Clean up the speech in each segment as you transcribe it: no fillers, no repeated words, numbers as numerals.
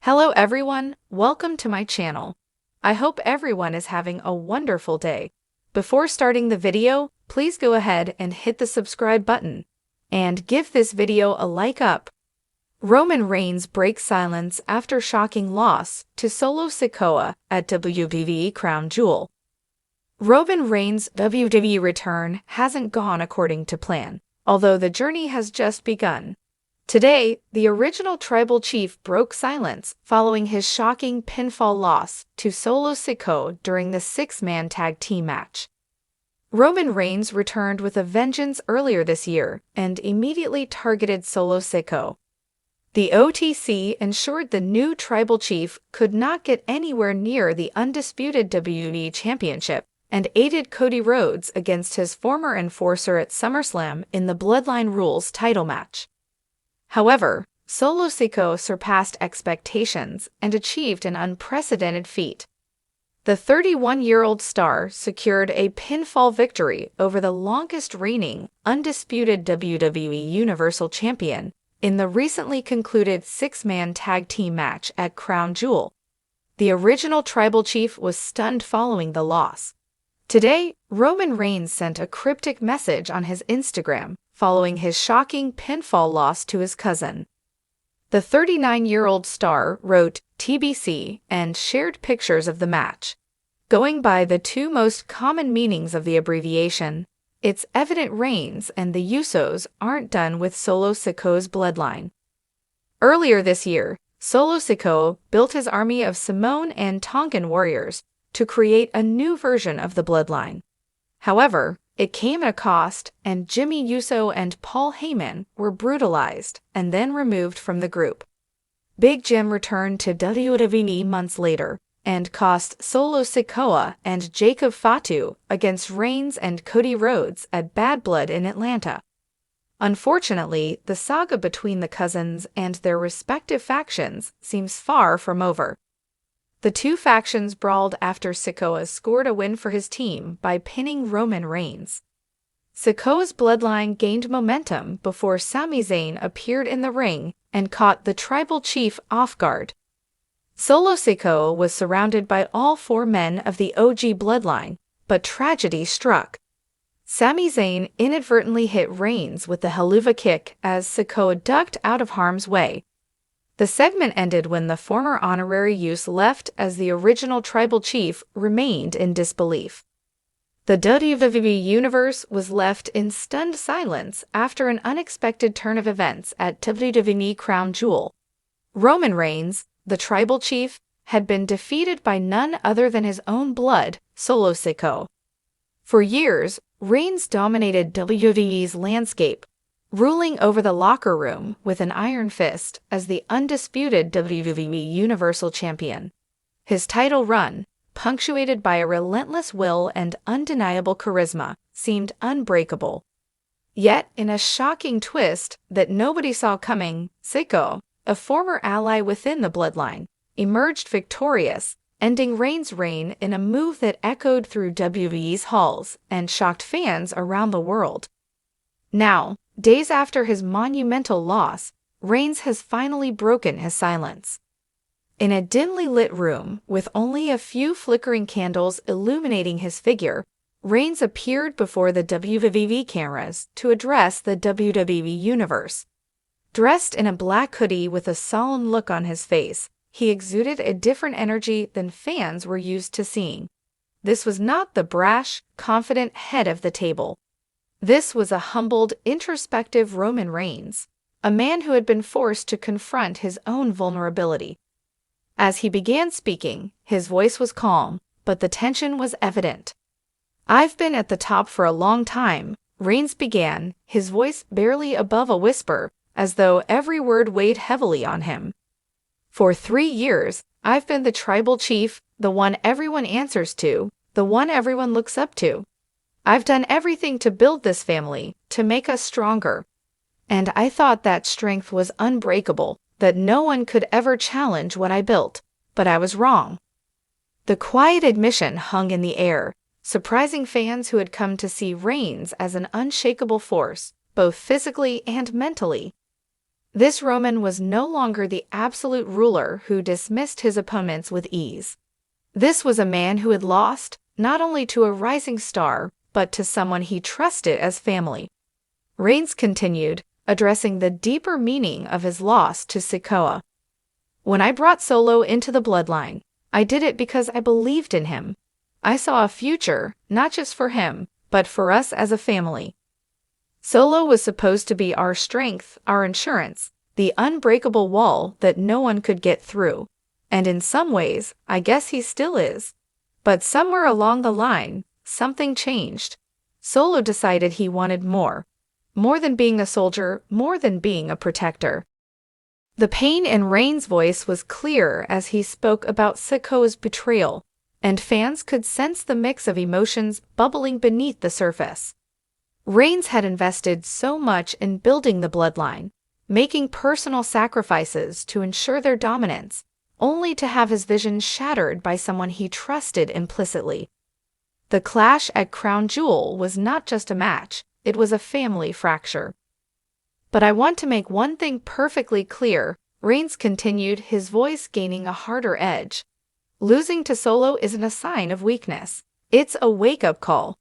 Hello everyone, welcome to my channel. I hope everyone is having a wonderful day. Before starting the video, please go ahead and hit the subscribe button and give this video a like up. Roman Reigns breaks silence after shocking loss to Solo Sikoa at WWE Crown Jewel. Roman Reigns' WWE return hasn't gone according to plan, although the journey has just begun. Today, the original tribal chief broke silence following his shocking pinfall loss to Solo Sikoa during the six-man tag team match. Roman Reigns returned with a vengeance earlier this year and immediately targeted Solo Sikoa. The OTC ensured the new tribal chief could not get anywhere near the undisputed WWE Championship and aided Cody Rhodes against his former enforcer at SummerSlam in the Bloodline Rules title match. However, Solo Sikoa surpassed expectations and achieved an unprecedented feat. The 31-year-old star secured a pinfall victory over the longest-reigning, undisputed WWE Universal Champion in the recently concluded six-man tag team match at Crown Jewel. The original tribal chief was stunned following the loss. Today, Roman Reigns sent a cryptic message on his Instagram following his shocking pinfall loss to his cousin. The 39-year-old star wrote TBC and shared pictures of the match. Going by the two most common meanings of the abbreviation, it's evident Reigns and the Usos aren't done with Solo Sikoa's bloodline. Earlier this year, Solo Sikoa built his army of Samoan and Tongan warriors to create a new version of the bloodline. However, it came at a cost, and Jimmy Uso and Paul Heyman were brutalized and then removed from the group. Big Jim returned to WWE months later and cost Solo Sikoa and Jacob Fatu against Reigns and Cody Rhodes at Bad Blood in Atlanta. Unfortunately, the saga between the cousins and their respective factions seems far from over. The two factions brawled after Sikoa scored a win for his team by pinning Roman Reigns. Sikoa's bloodline gained momentum before Sami Zayn appeared in the ring and caught the tribal chief off guard. Solo Sikoa was surrounded by all four men of the OG bloodline, but tragedy struck. Sami Zayn inadvertently hit Reigns with the Helluva Kick as Sikoa ducked out of harm's way. The segment ended when the former honorary use left as the original tribal chief remained in disbelief. The WWE Universe was left in stunned silence after an unexpected turn of events at WWE Crown Jewel. Roman Reigns, the tribal chief, had been defeated by none other than his own blood, Solo Sikoa. For years, Reigns dominated WWE's landscape, ruling over the locker room with an iron fist as the undisputed WWE Universal Champion. His title run, punctuated by a relentless will and undeniable charisma, seemed unbreakable. Yet, in a shocking twist that nobody saw coming, Sikoa, a former ally within the bloodline, emerged victorious, ending Reigns' reign in a move that echoed through WWE's halls and shocked fans around the world. Now, days after his monumental loss, Reigns has finally broken his silence. In a dimly lit room with only a few flickering candles illuminating his figure, Reigns appeared before the WWE cameras to address the WWE Universe. Dressed in a black hoodie with a solemn look on his face, he exuded a different energy than fans were used to seeing. This was not the brash, confident head of the table. This was a humbled, introspective Roman Reigns, a man who had been forced to confront his own vulnerability. As he began speaking, his voice was calm, but the tension was evident. "I've been at the top for a long time," Reigns began, his voice barely above a whisper, as though every word weighed heavily on him. "For 3 years, I've been the tribal chief, the one everyone answers to, the one everyone looks up to. I've done everything to build this family, to make us stronger. And I thought that strength was unbreakable, that no one could ever challenge what I built, but I was wrong." The quiet admission hung in the air, surprising fans who had come to see Reigns as an unshakable force, both physically and mentally. This Roman was no longer the absolute ruler who dismissed his opponents with ease. This was a man who had lost, not only to a rising star, but to someone he trusted as family. Reigns continued, addressing the deeper meaning of his loss to Sikoa. When I brought Solo into the bloodline, I did it because I believed in him. I saw a future, not just for him, but for us as a family. Solo was supposed to be our strength, our insurance, the unbreakable wall that no one could get through. And in some ways, I guess he still is. But somewhere along the line, something changed. Solo decided he wanted more. More than being a soldier, more than being a protector. The pain in Reigns' voice was clear as he spoke about Sikoa's betrayal, and fans could sense the mix of emotions bubbling beneath the surface. Reigns had invested so much in building the bloodline, making personal sacrifices to ensure their dominance, only to have his vision shattered by someone he trusted implicitly. The clash at Crown Jewel was not just a match, it was a family fracture. But I want to make one thing perfectly clear, Reigns continued, his voice gaining a harder edge. Losing to Solo isn't a sign of weakness. It's a wake-up call.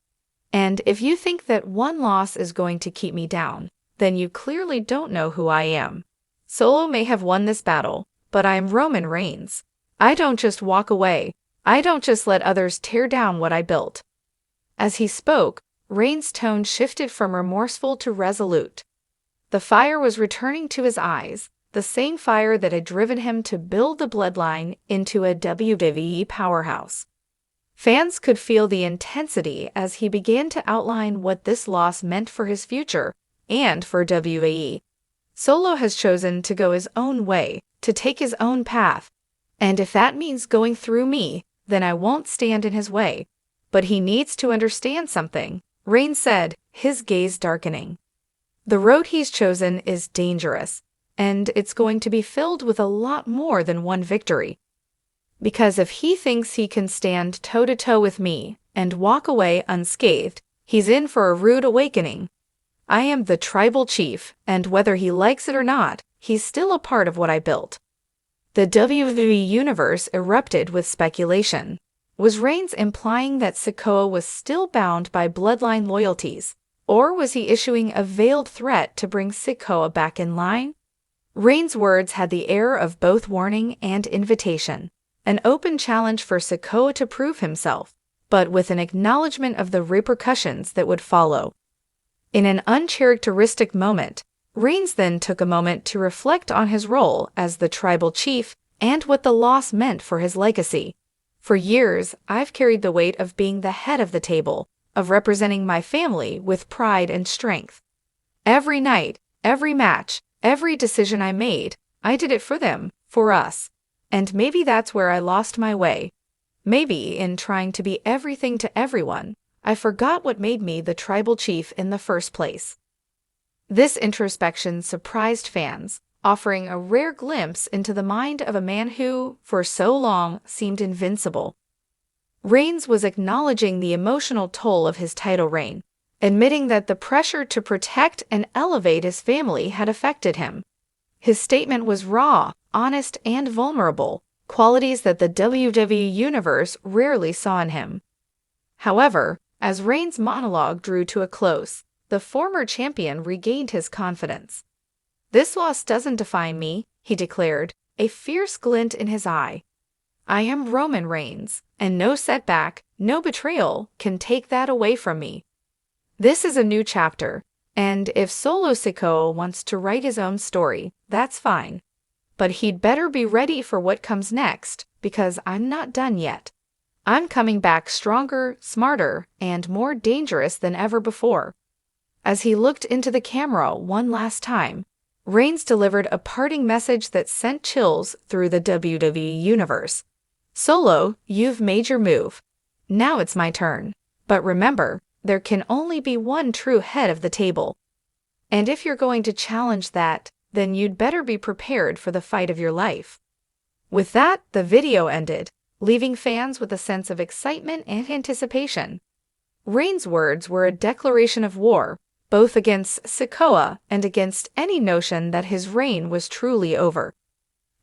And if you think that one loss is going to keep me down, then you clearly don't know who I am. Solo may have won this battle, but I am Roman Reigns. I don't just walk away. I don't just let others tear down what I built. As he spoke, Reigns' tone shifted from remorseful to resolute. The fire was returning to his eyes, the same fire that had driven him to build the bloodline into a WWE powerhouse. Fans could feel the intensity as he began to outline what this loss meant for his future and for WWE. Solo has chosen to go his own way, to take his own path. And if that means going through me, then I won't stand in his way. But he needs to understand something, Reigns said, his gaze darkening. The road he's chosen is dangerous, and it's going to be filled with a lot more than one victory. Because if he thinks he can stand toe-to-toe with me and walk away unscathed, he's in for a rude awakening. I am the tribal chief, and whether he likes it or not, he's still a part of what I built. The WWE Universe erupted with speculation. Was Reigns implying that Sikoa was still bound by bloodline loyalties, or was he issuing a veiled threat to bring Sikoa back in line? Reigns' words had the air of both warning and invitation, an open challenge for Sikoa to prove himself, but with an acknowledgement of the repercussions that would follow. In an uncharacteristic moment, Reigns then took a moment to reflect on his role as the tribal chief and what the loss meant for his legacy. For years, I've carried the weight of being the head of the table, of representing my family with pride and strength. Every night, every match, every decision I made, I did it for them, for us. And maybe that's where I lost my way. Maybe, in trying to be everything to everyone, I forgot what made me the tribal chief in the first place. This introspection surprised fans, offering a rare glimpse into the mind of a man who, for so long, seemed invincible. Reigns was acknowledging the emotional toll of his title reign, admitting that the pressure to protect and elevate his family had affected him. His statement was raw, honest, and vulnerable, qualities that the WWE Universe rarely saw in him. However, as Reigns' monologue drew to a close, the former champion regained his confidence. "This loss doesn't define me," he declared, a fierce glint in his eye. "I am Roman Reigns, and no setback, no betrayal can take that away from me. This is a new chapter, and if Solo Sikoa wants to write his own story, that's fine. But he'd better be ready for what comes next, because I'm not done yet. I'm coming back stronger, smarter, and more dangerous than ever before." As he looked into the camera one last time, Reigns delivered a parting message that sent chills through the WWE Universe. "Solo, you've made your move. Now it's my turn. But remember, there can only be one true head of the table. And if you're going to challenge that, then you'd better be prepared for the fight of your life." With that, the video ended, leaving fans with a sense of excitement and anticipation. Reigns' words were a declaration of war, both against Sikoa and against any notion that his reign was truly over.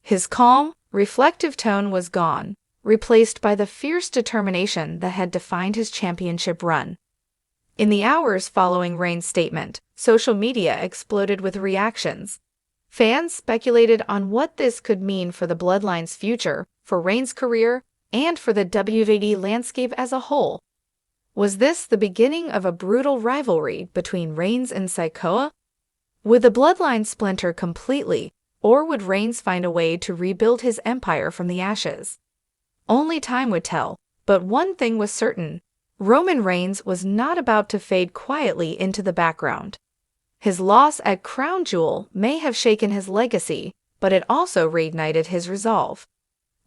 His calm, reflective tone was gone, replaced by the fierce determination that had defined his championship run. In the hours following Reigns' statement, social media exploded with reactions. Fans speculated on what this could mean for the Bloodline's future, for Reigns' career, and for the WWE landscape as a whole. Was this the beginning of a brutal rivalry between Reigns and Sikoa? Would the Bloodline splinter completely, or would Reigns find a way to rebuild his empire from the ashes? Only time would tell, but one thing was certain: Roman Reigns was not about to fade quietly into the background. His loss at Crown Jewel may have shaken his legacy, but it also reignited his resolve.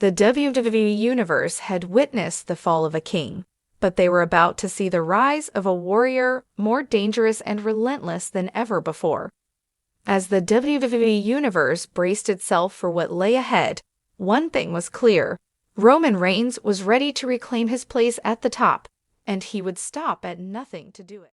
The WWE Universe had witnessed the fall of a king, but they were about to see the rise of a warrior more dangerous and relentless than ever before. As the WWE Universe braced itself for what lay ahead, one thing was clear: Roman Reigns was ready to reclaim his place at the top, and he would stop at nothing to do it.